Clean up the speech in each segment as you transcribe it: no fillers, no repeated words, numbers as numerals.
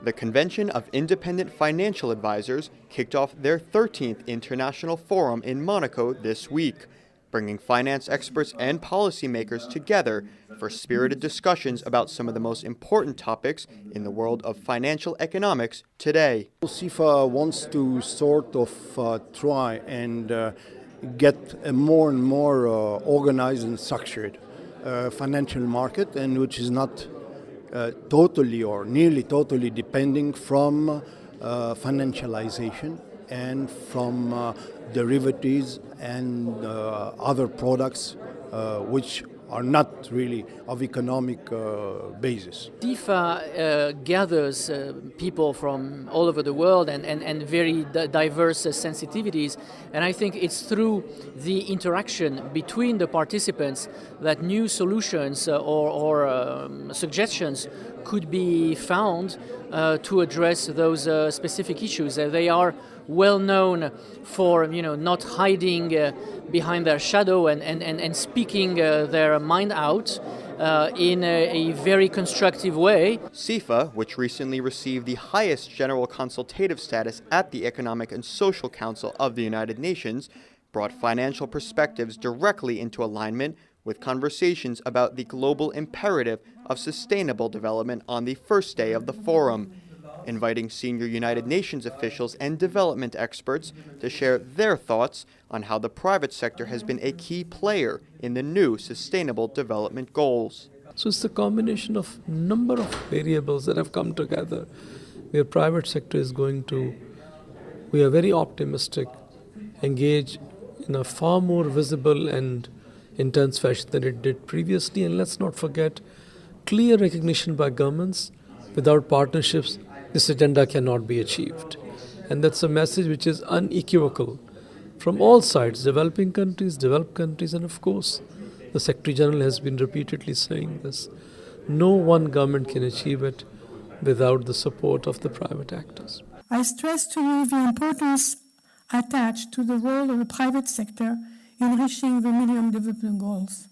The Convention of Independent Financial Advisors kicked off their 13th International Forum in Monaco this week, bringing finance experts and policymakers together for spirited discussions about some of the most important topics in the world of financial economics today. CIFA wants to sort of try and get a more and more organized and structured financial market, and which is not totally or nearly totally depending from financialization and from derivatives and other products which are not really of economic basis. CIFA gathers people from all over the world and very diverse sensitivities, and I think it's through the interaction between the participants that new solutions or suggestions could be found to address those specific issues. They are well known for not hiding behind their shadow and speaking their mind out in a very constructive way. CIFA, which recently received the highest general consultative status at the Economic and Social Council of the United Nations, brought financial perspectives directly into alignment with conversations about the global imperative of sustainable development on the first day of the forum, inviting senior United Nations officials and development experts to share their thoughts on how the private sector has been a key player in the new Sustainable Development Goals. So it's the combination of number of variables that have come together where private sector is going to, we are very optimistic, engage in a far more visible and intense fashion than it did previously. And let's not forget, clear recognition by governments. Without partnerships, this agenda cannot be achieved. And that's a message which is unequivocal from all sides, developing countries, developed countries, and of course, the Secretary General has been repeatedly saying this. No one government can achieve it without the support of the private actors. I stress to you the importance attached to the role of the private sector in reaching the Millennium Development Goals.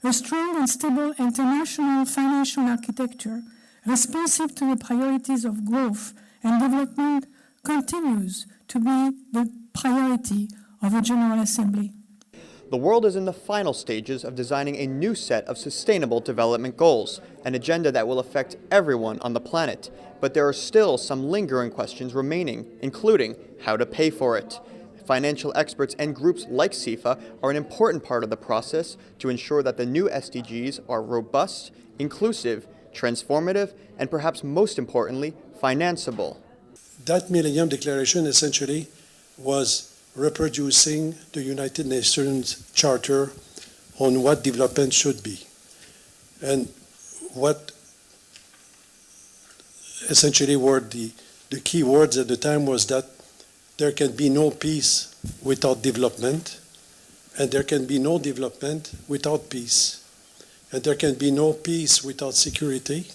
A strong and stable international financial architecture responsive to the priorities of growth and development continues to be the priority of the General Assembly. The world is in the final stages of designing a new set of Sustainable Development Goals, an agenda that will affect everyone on the planet. But there are still some lingering questions remaining, including how to pay for it. Financial experts and groups like CIFA are an important part of the process to ensure that the new SDGs are robust, inclusive, transformative, and perhaps most importantly, financeable. That Millennium Declaration essentially was reproducing the United Nations Charter on what development should be. And what essentially were the key words at the time was that there can be no peace without development, and there can be no development without peace. And there can be no peace without security,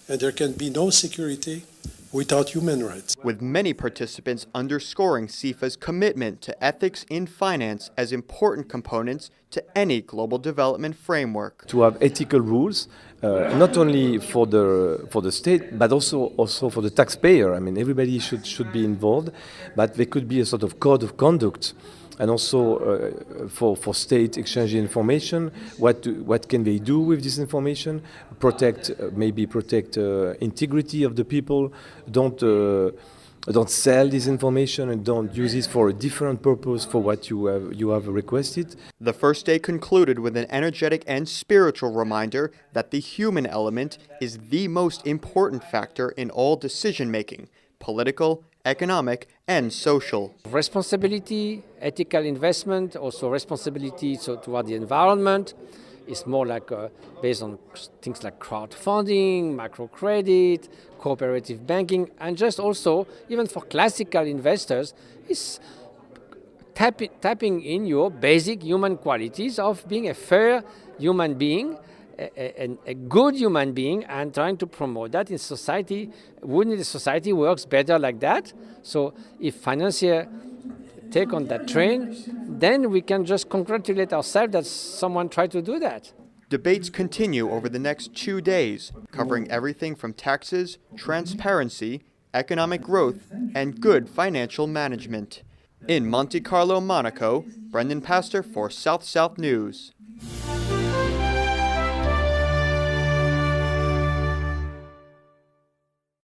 and there can be no security without human rights. With many participants underscoring CIFA's commitment to ethics in finance as important components to any global development framework. To have ethical rules, not only for the state, but also for the taxpayer. I mean, everybody should be involved, but there could be a sort of code of conduct. And also for state exchanging information, what can they do with this information? Protect integrity of the people. Don't sell this information and don't use it for a different purpose for what you have requested. The first day concluded with an energetic and spiritual reminder that the human element is the most important factor in all decision making, political, economic, and social. Responsibility, ethical investment, also responsibility toward the environment is more like based on things like crowdfunding, microcredit, cooperative banking, and just also, even for classical investors, is tapping in your basic human qualities of being a fair human being, a good human being, and trying to promote that in society. Wouldn't the society works better like that? So if financiers take on that train, then we can just congratulate ourselves that someone tried to do that. Debates continue over the next 2 days, covering everything from taxes, transparency, economic growth, and good financial management. In Monte Carlo, Monaco, Brendan Pastor for South South News.